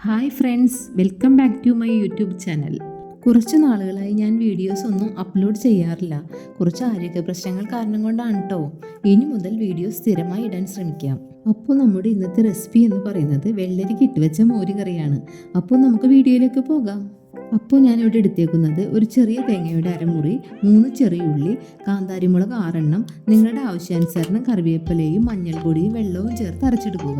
Hi friends, welcome back to my YouTube channel. കുറച്ച് നാളുകളായി ഞാൻ വീഡിയോസ് ഒന്നും അപ്ലോഡ് ചെയ്യാറില്ല. കുറച്ച് ആരോഗ്യ പ്രശ്നങ്ങൾ കാരണം കൊണ്ടാണ് കേട്ടോ. ഇനി മുതൽ വീഡിയോസ് സ്ഥിരമായി ഇടാൻ ശ്രമിക്കാം. അപ്പോൾ നമ്മുടെ ഇന്നത്തെ റെസിപ്പി എന്ന് പറയുന്നത് വെള്ളരിക്ക ഇട്ട് വെച്ച മോരുകറിയാണ്. അപ്പോൾ നമുക്ക് വീഡിയോയിലേക്ക് പോകാം. അപ്പോൾ ഞാനിവിടെ എടുത്തേക്കുന്നത് ഒരു ചെറിയ തേങ്ങയുടെ അരമുറി, 3 ചെറിയ ഉള്ളി, കാന്താരിമുളക് 6 എണ്ണം, നിങ്ങളുടെ ആവശ്യാനുസരണം കറിവേപ്പിലയും മഞ്ഞൾപ്പൊടിയും വെള്ളവും ചേർത്ത് അരച്ചെടുക്കുക.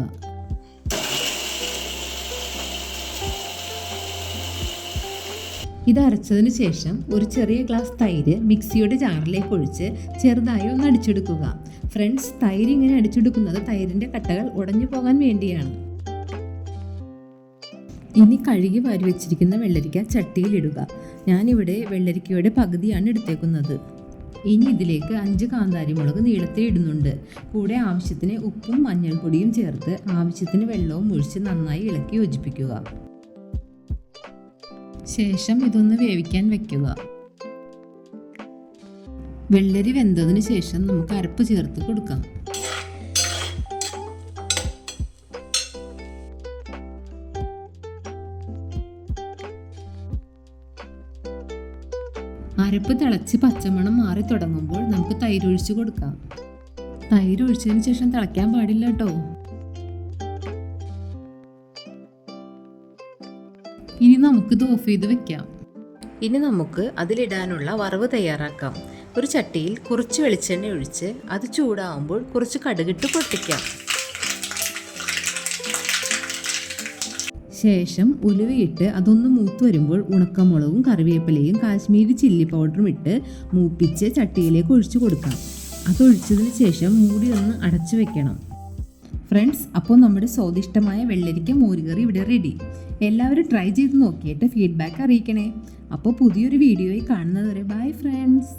ഇത് അരച്ചതിന് ശേഷം ഒരു ചെറിയ ഗ്ലാസ് തൈര് മിക്സിയുടെ ജാറിലേക്ക് ഒഴിച്ച് ചെറുതായി ഒന്ന് അടിച്ചെടുക്കുക. ഫ്രണ്ട്സ്, തൈര് ഇങ്ങനെ അടിച്ചെടുക്കുന്നത് തൈരിൻ്റെ കട്ടകൾ ഉടഞ്ഞു പോകാൻ വേണ്ടിയാണ്. ഇനി കഴുകി വാരി വെച്ചിരിക്കുന്ന വെള്ളരിക്ക ചട്ടിയിലിടുക. ഞാനിവിടെ വെള്ളരിക്കയുടെ പകുതിയാണ് എടുത്തേക്കുന്നത്. ഇനി ഇതിലേക്ക് 5 കാന്താരിമുളക് നീളത്തിൽ ഇടുന്നുണ്ട്. കൂടെ ആവശ്യത്തിന് ഉപ്പും മഞ്ഞൾപ്പൊടിയും ചേർത്ത് ആവശ്യത്തിന് വെള്ളവും ഒഴിച്ച് നന്നായി ഇളക്കി യോജിപ്പിക്കുക. ശേഷം ഇതൊന്ന് വേവിക്കാൻ വെക്കുക. വെള്ളരി വെന്തതിന് ശേഷം നമുക്ക് അരപ്പ് ചേർത്ത് കൊടുക്കാം. അരപ്പ് തിളച്ച് പച്ചമണം മാറി തുടങ്ങുമ്പോൾ നമുക്ക് തൈര് ഒഴിച്ച് കൊടുക്കാം. തൈര് ഒഴിച്ചതിന് ശേഷം തിളയ്ക്കാൻ പാടില്ല കേട്ടോ. ഇനി നമുക്കിത് ഓഫ് ചെയ്ത് വെക്കാം. ഇനി നമുക്ക് അതിലിടാനുള്ള വറവ് തയ്യാറാക്കാം. ഒരു ചട്ടിയിൽ കുറച്ച് വെളിച്ചെണ്ണ ഒഴിച്ച് അത് ചൂടാവുമ്പോൾ കുറച്ച് കടുകിട്ട് പൊട്ടിക്കാം. ശേഷം ഉലുവയിട്ട് അതൊന്ന് മൂത്ത് വരുമ്പോൾ ഉണക്കമുളകും കറിവേപ്പിലയും കാശ്മീരി ചില്ലി പൗഡറും ഇട്ട് മൂപ്പിച്ച് ചട്ടിയിലേക്ക് ഒഴിച്ചു കൊടുക്കാം. അതൊഴിച്ചതിന് ശേഷം മൂടി ഒന്ന് അടച്ചു വെക്കണം. ഫ്രണ്ട്സ്, അപ്പോൾ നമ്മുടെ സ്വാദിഷ്ടമായ വെള്ളരിക്ക മോരുകറി ഇവിടെ റെഡി. എല്ലാവരും ട്രൈ ചെയ്ത് നോക്കിയിട്ട് ഫീഡ്ബാക്ക് അറിയിക്കണേ. അപ്പോൾ പുതിയൊരു വീഡിയോയിൽ കാണുന്നത് വരെ ബൈ ഫ്രണ്ട്സ്.